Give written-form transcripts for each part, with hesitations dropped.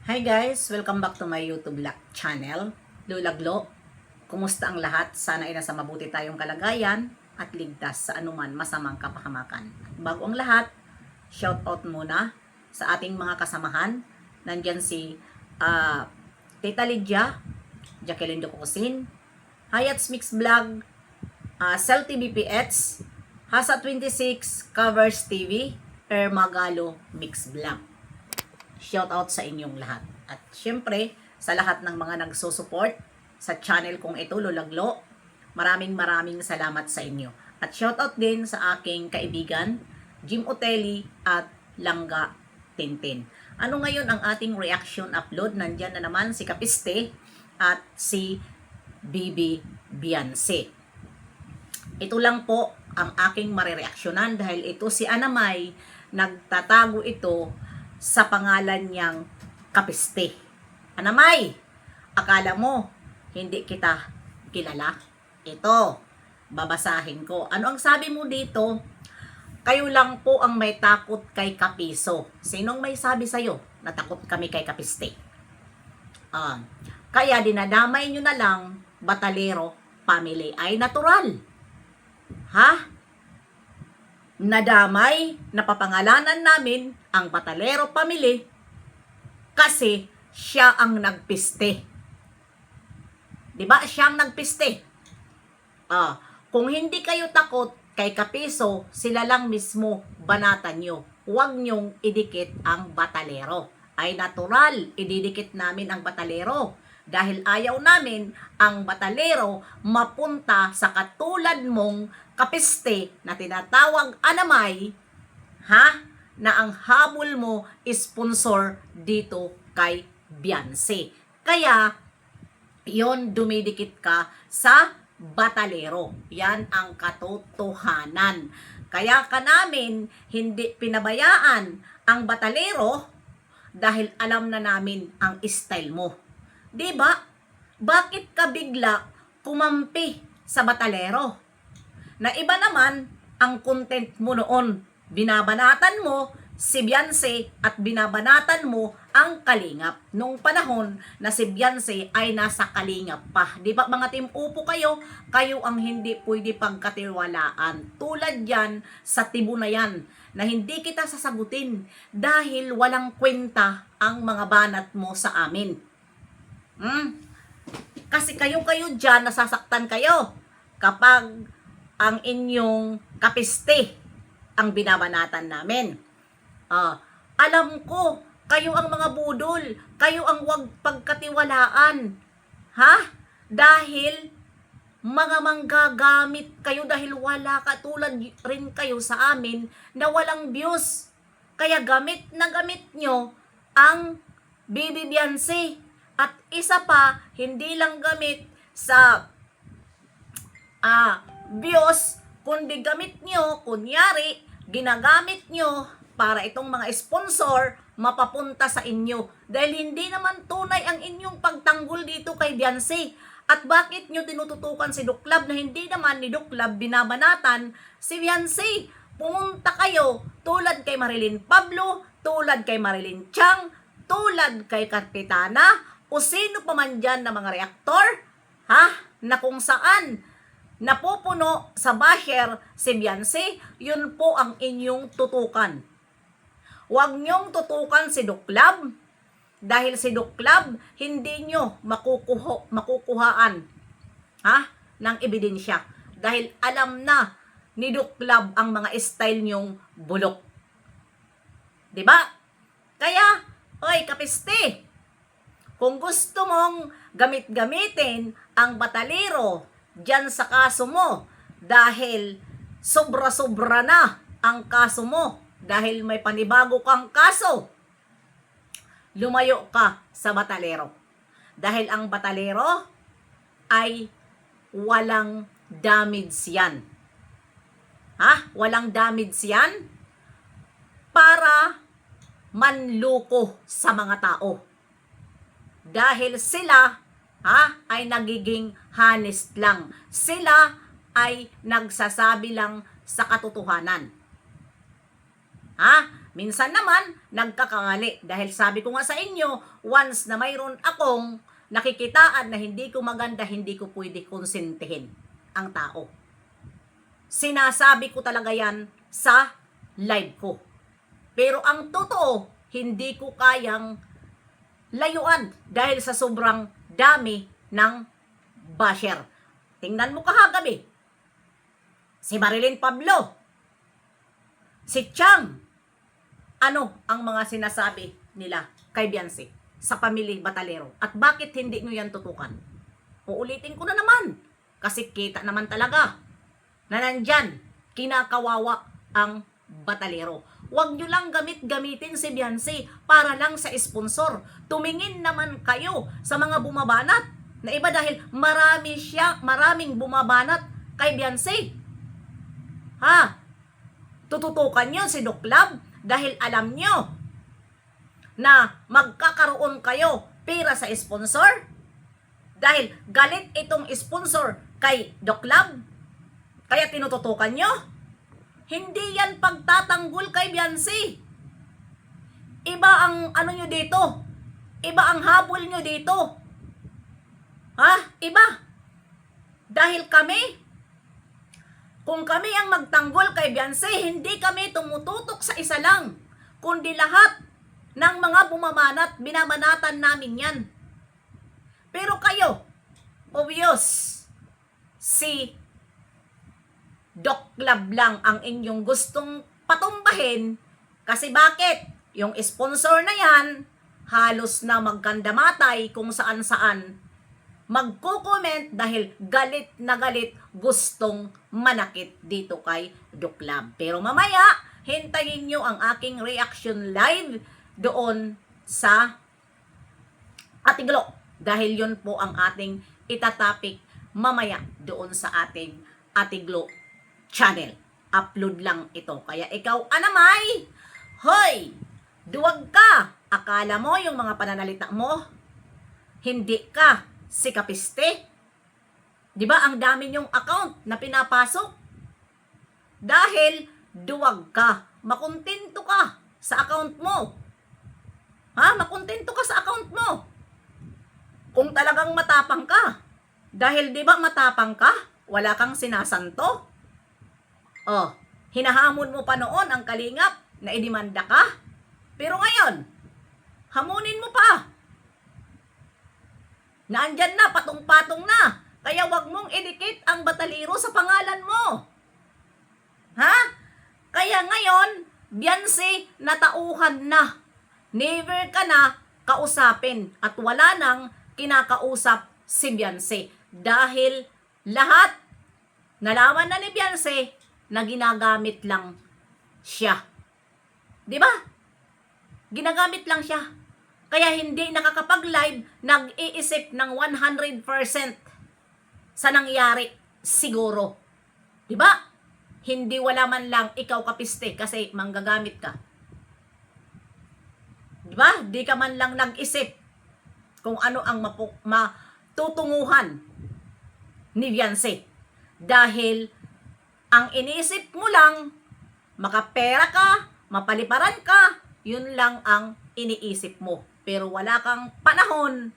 Hi guys! Welcome back to my YouTube channel, Lulaglo. Kumusta ang lahat? Sana ay nasa mabuti tayong kalagayan at ligtas sa anuman masamang kapahamakan. Bago ang lahat, shout out muna sa ating mga kasamahan. Nandyan si Tita Lydia, Jacqueline Ducosin, Hayat's Mix Vlog, Cell TV PH, Hasa 26, Covers TV, Ermagalo Mix Vlog. Shout out sa inyong lahat. At syempre, sa lahat ng mga nagsusupport sa channel kong ito, Lulaglo, maraming salamat sa inyo. At shout out din sa aking kaibigan, Jim Otelli at Langga Tintin. Ano ngayon ang ating reaction upload? Nandyan na naman si Kapiste at si Bibi Beyonce. Ito lang po ang aking marireaksyonan dahil ito si Anamay, nagtatago ito sa pangalan niyang Kapiste. Anamay, akala mo hindi kita kilala? Ito, babasahin ko. Ano ang sabi mo dito? Kayo lang po ang may takot kay Kapiso. Sinong may sabi sa'yo na takot kami kay Kapiste? Kaya dinadamay nyo na lang Batalero family. Ay natural. Ha? Nadamay, napapangalanan namin ang Batalero family kasi siya ang nagpiste. 'Di ba? Siya ang nagpiste. Kung hindi kayo takot kay Kapiso, sila lang mismo banatan nyo. Huwag nyong idikit ang Batalero. Ay natural, ididikit namin ang Batalero. Dahil ayaw namin ang Batalero mapunta sa katulad mong Kapiste na tinatawag Anamay, na ang habol mo sponsor dito kay Beyonce. Kaya, yon dumidikit ka sa Batalero. Yan ang katotohanan. Kaya ka namin hindi pinabayaan ang Batalero dahil alam na namin ang style mo. 'Di ba? Bakit ka bigla kumampi sa Batalero? Na iba naman ang content mo noon. Binabanatan mo si Beyonce at binabanatan mo ang Kalingap. Nung panahon na si Beyonce ay nasa Kalingap pa. Di ba mga Team Upo kayo? Kayo ang hindi pwede pagkatiwalaan. Tulad yan sa tibo na yan na hindi kita sasagutin dahil walang kwenta ang mga banat mo sa amin. Kasi kayo dyan nasasaktan kayo kapag ang inyong Kapiste ang binabanatan namin. Alam ko, kayo ang mga budol, kayo ang wag pagkatiwalaan. Dahil mga manggagamit kayo dahil wala katulad rin kayo sa amin na walang views. Kaya gamit na gamit nyo ang Bibi Beyonce. At isa pa, hindi lang gamit sa views, kundi gamit nyo, kunyari, ginagamit nyo para itong mga sponsor mapapunta sa inyo. Dahil hindi naman tunay ang inyong pagtanggol dito kay Beyonce. At bakit nyo tinututukan si Duklab na hindi naman ni Duklab binabanatan si Beyonce? Pumunta kayo tulad kay Marilyn Pablo, tulad kay Marilyn Chang, tulad kay Kapitana, o sino pa man dyan na mga reaktor, na kung saan napupuno sa basher si Beyonce, yun po ang inyong tutukan. Huwag nyong tutukan si Duklab dahil si Duklab hindi nyo makukuhaan ng ebidensya dahil alam na ni Duklab ang mga style nyong bulok. 'Di ba? Kaya, oy Kapiste, kung gusto mong gamit-gamitin ang Batalero diyan sa kaso mo dahil sobra-sobra na ang kaso mo dahil may panibago kang kaso, lumayo ka sa Batalero. Dahil ang Batalero ay walang damage yan. Walang damage yan para manloko sa mga tao. Dahil sila ay nagiging honest lang. Sila ay nagsasabi lang sa katotohanan. Minsan naman, nagkakamali. Dahil sabi ko nga sa inyo, once na mayroon akong nakikitaan na hindi ko maganda, hindi ko pwede konsentihin ang tao. Sinasabi ko talaga yan sa live ko. Pero ang totoo, hindi ko kayang layuan dahil sa sobrang dami ng basher. Tingnan mo kahagabi, si Marilyn Pablo, si Chang, ano ang mga sinasabi nila kay Beyonce sa pamilya Batalero? At bakit hindi nyo yan tutukan? Uulitin ko na naman, kasi kita naman talaga na nandyan, kinakawawa ang Batalero. Huwag nyo lang gamitin si Beyonce para lang sa sponsor. Tumingin naman kayo sa mga bumabanat na iba dahil maraming bumabanat kay Beyonce. Ha? Tututukan nyo si Doc Love dahil alam nyo na magkakaroon kayo pera sa sponsor? Dahil galit itong sponsor kay Doc Love? Kaya tinututukan nyo? Hindi yan pagtatanggol kay Beyonce. Iba ang ano nyo dito. Iba ang habol nyo dito. Ha? Iba. Dahil kung kami ang magtanggol kay Beyonce, hindi kami tumututok sa isa lang, kundi lahat ng mga bumabanat, binabanatan namin yan. Pero kayo, obvious, si Doc Love lang ang inyong gustong patumbahin. Kasi bakit? Yung sponsor na yan, halos na magkandamatay kung saan-saan magko-comment dahil galit na galit, gustong manakit dito kay Doc Love. Pero mamaya, hintayin nyo ang aking reaction live doon sa Atiglo. Dahil yun po ang ating itatapik mamaya doon sa ating Atiglo channel. Upload lang ito. Kaya ikaw, Anamay, hoy, duwag ka. Akala mo yung mga pananalita mo, hindi ka si Kapiste. Di ba ang dami nyong account na pinapasok? Dahil duwag ka. Makontento ka sa account mo. Ha? Makontento ka sa account mo. Kung talagang matapang ka. Dahil di ba matapang ka? Wala kang sinasanto. Oh, hinahamon mo pa noon ang Kalingap na idimanda ka. Pero ngayon, hamunin mo pa. Naandyan na, patong-patong na. Kaya wag mong idikit ang Batalero sa pangalan mo. Ha? Kaya ngayon, Beyonce, natauhan na. Never ka na kausapin. At wala nang kinakausap si Beyonce. Dahil lahat, nalaman na ni Beyonce na ginagamit lang siya. Di ba? Ginagamit lang siya. Kaya hindi nakakapag-live, nag-iisip ng 100% sa nangyari siguro. Di ba? Hindi wala man lang ikaw Kapiste kasi manggagamit ka. Di ba? Di ka man lang nag-isip kung ano ang matutunguhan ni Beyonce. Dahil ang iniisip mo lang, makapera ka, mapaliparan ka, yun lang ang iniisip mo. Pero wala kang panahon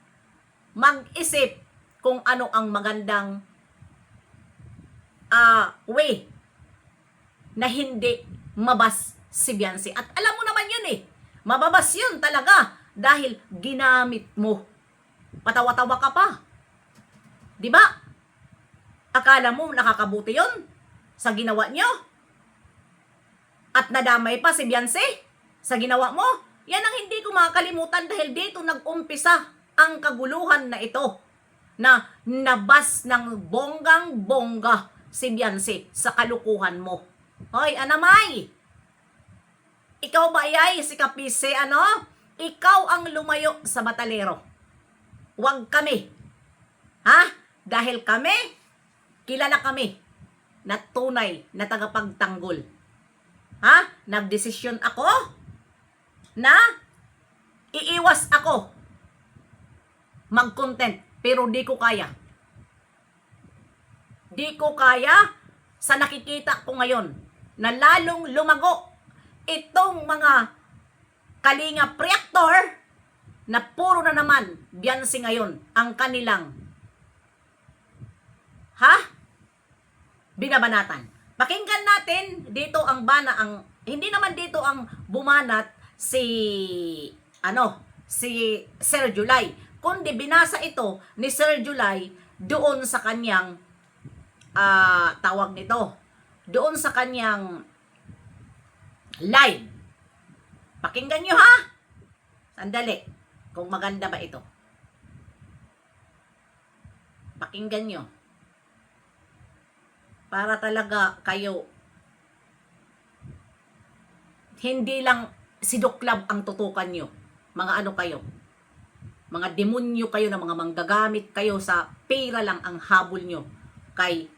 mag-isip kung ano ang magandang way na hindi mabas si Beyonce. At alam mo naman yun eh. Mababas yun talaga dahil ginamit mo. Patawa-tawa ka pa. Di ba? Akala mo nakakabuti yun sa ginawa nyo? At nadamay pa si Beyonce sa ginawa mo? Yan ang hindi ko makakalimutan dahil dito nag-umpisa ang kaguluhan na ito na nabas ng bonggang-bongga si Beyonce sa kalukuhan mo. Hoy, Anamay! Ikaw ba ay si Kapise, ano? Ikaw ang lumayo sa Batalero. Huwag kami. Ha? Dahil kami, kilala kami na tunay na tagapagtanggol. Ha? Nagdesisyon ako na iiwas ako mag-content pero di ko kaya. Di ko kaya sa nakikita ko ngayon na lalong lumago itong mga Kalinga Reactor na puro na naman Beyonce ngayon ang kanilang binabanatan. Pakinggan natin dito ang hindi naman dito ang bumanat si Sir July, kundi binasa ito ni Sir July doon sa kanyang tawag nito, doon sa kanyang live. Pakinggan nyo ha. Sandali. Kung maganda ba ito. Pakinggan nyo. Para talaga kayo, hindi lang si Duklab ang tutukan nyo. Mga ano kayo. Mga demonyo kayo na mga manggagamit kayo sa pera lang ang habol nyo kay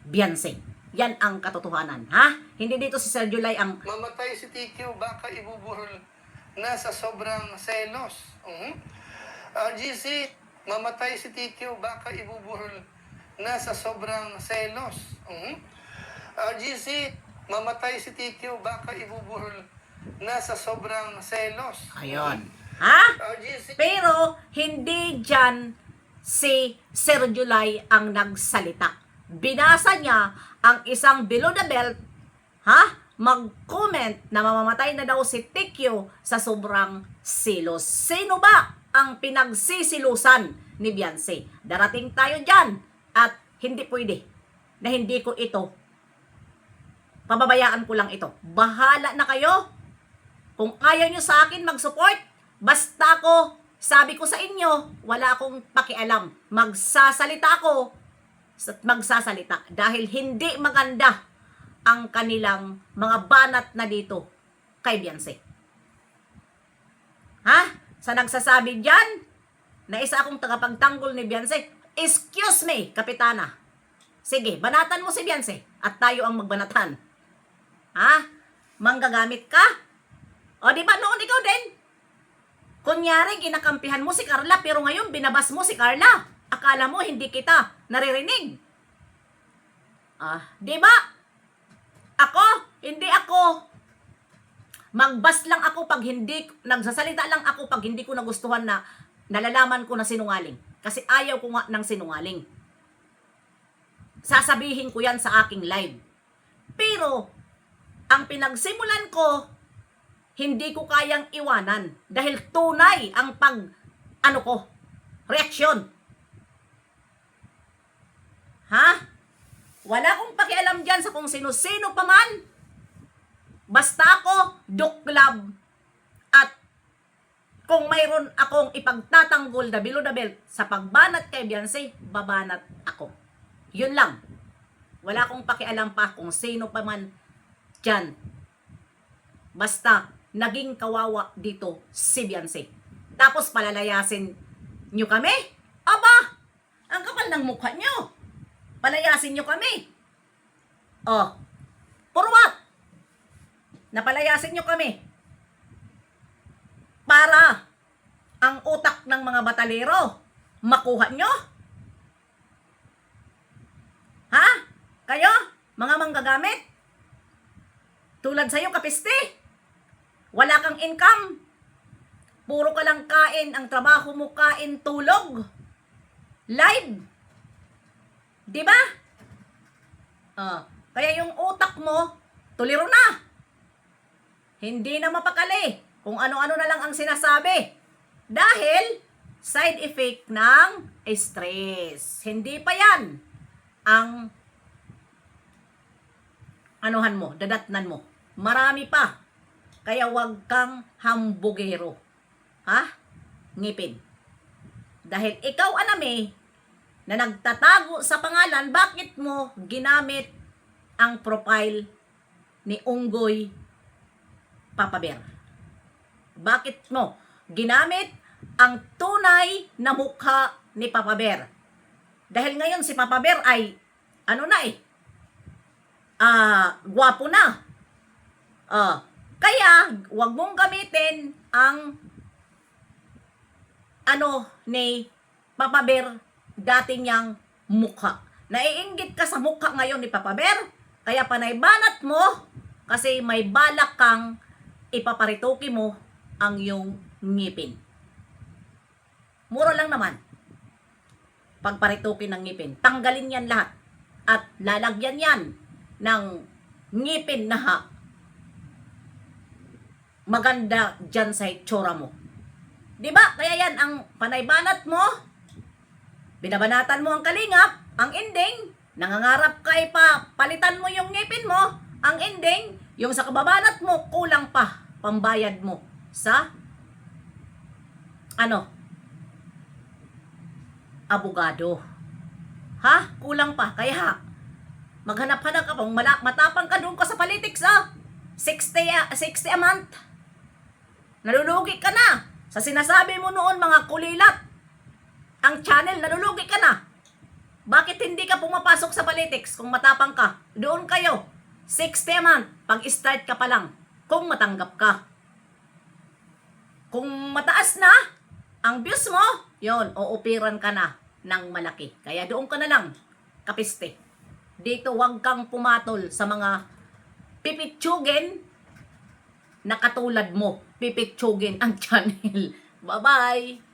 Beyonce. Yan ang katotohanan, ha? Hindi dito si Sir July ang... Mamatay si TQ, baka ibuburol na sa sobrang selos. GC, mamatay si TQ, baka ibuburol na sa sobrang selos. GC, mamatay si TQ, baka ibuburol na sa sobrang selos. Ayun. Ha? Pero hindi dyan si Sir July ang nagsalita. Binasa niya ang isang below the belt, mag-comment na mamamatay na daw si Tikyo sa sobrang silos. Sino ba ang pinagsisilusan ni Beyonce? Darating tayo dyan at hindi pwede na hindi ko ito, pababayaan ko lang ito. Bahala na kayo. Kung ayaw nyo sa akin mag-support, basta ako, sabi ko sa inyo, wala akong pakialam. Magsasalita ako, magsasalita dahil hindi maganda ang kanilang mga banat na dito kay Beyonce. Sa nagsasabi dyan na isa akong tagapagtanggol ni Beyonce, excuse me, Kapitana. Sige, banatan mo si Beyonce at tayo ang magbanatan. Manggagamit ka? O di ba noon ikaw din? Kunyari, ginakampihan mo si Carla pero ngayon binabas mo si Carla. Akala mo hindi kita naririnig. Di ba? Hindi ako. Magbas lang ako pag hindi, nagsasalita lang ako pag hindi ko nagustuhan na nalalaman ko na sinungaling. Kasi ayaw ko nga ng sinungaling. Sasabihin ko yan sa aking live. Pero, ang pinagsimulan ko, hindi ko kayang iwanan. Dahil tunay ang reaksyon. Wala akong pakialam dyan sa kung sino-sino pa man. Basta ako, Duklab. At kung mayroon akong ipagtatanggol na below the belt sa pagbanat kay Beyonce, babanat ako. Yun lang. Wala akong pakialam pa kung sino pa man dyan. Basta, naging kawawa dito si Beyonce. Tapos palalayasin nyo kami? Aba, ang kapal ng mukha nyo. Palayasin nyo kami. For what? Napalayasin nyo kami. Para ang utak ng mga batalero makuha nyo? Kayo? Mga manggagamit? Tulad sa'yo, kapiste? Wala kang income? Puro ka lang kain, ang trabaho mo kain, tulog? Live? Diba? Kaya yung utak mo, tuliro na. Hindi na mapakali kung ano-ano na lang ang sinasabi. Dahil side effect ng stress. Hindi pa yan ang dadatnan mo. Marami pa. Kaya wag kang hambugero. Ngipin. Dahil ikaw, anami, na nagtatago sa pangalan, bakit mo ginamit ang profile ni Unggoy Papaber? Bakit mo ginamit ang tunay na mukha ni Papaber? Dahil ngayon si Papaber ay, gwapo na. Kaya, wag mong gamitin ang ni Papaber dati niyang mukha. Naiinggit ka sa mukha ngayon ni Papaber, kaya panaybanat mo kasi may balak kang ipaparitoke mo ang iyong ngipin. Mura lang naman. Pagparitoke ng ngipin, tanggalin yan lahat at lalagyan yan ng ngipin na maganda dyan sa itsura mo. Diba? Kaya yan ang panaybanat mo. Binabanatan mo ang kalingap. Ang ending, nangangarap ka palitan mo yung ngipin mo. Ang ending, yung sa kababanat mo, kulang pa pambayad mo sa abogado. Ha? Kulang pa. Kaya maghanap-hanap ka pang matapang ka doon ka sa politics, 60 a month. Nalulugi ka na. Sa sinasabi mo noon, mga kulilat, ang channel, nalulugi ka na. Bakit hindi ka pumapasok sa politics kung matapang ka? Doon kayo. 60 a month. Pag-start ka pa lang. Kung matanggap ka. Kung mataas na ang views mo, yon, uupiran ka na ng malaki. Kaya doon ka na lang, kapiste. Dito wag kang pumatol sa mga pipitsugin na katulad mo. Pipitsugin ang channel. Bye-bye!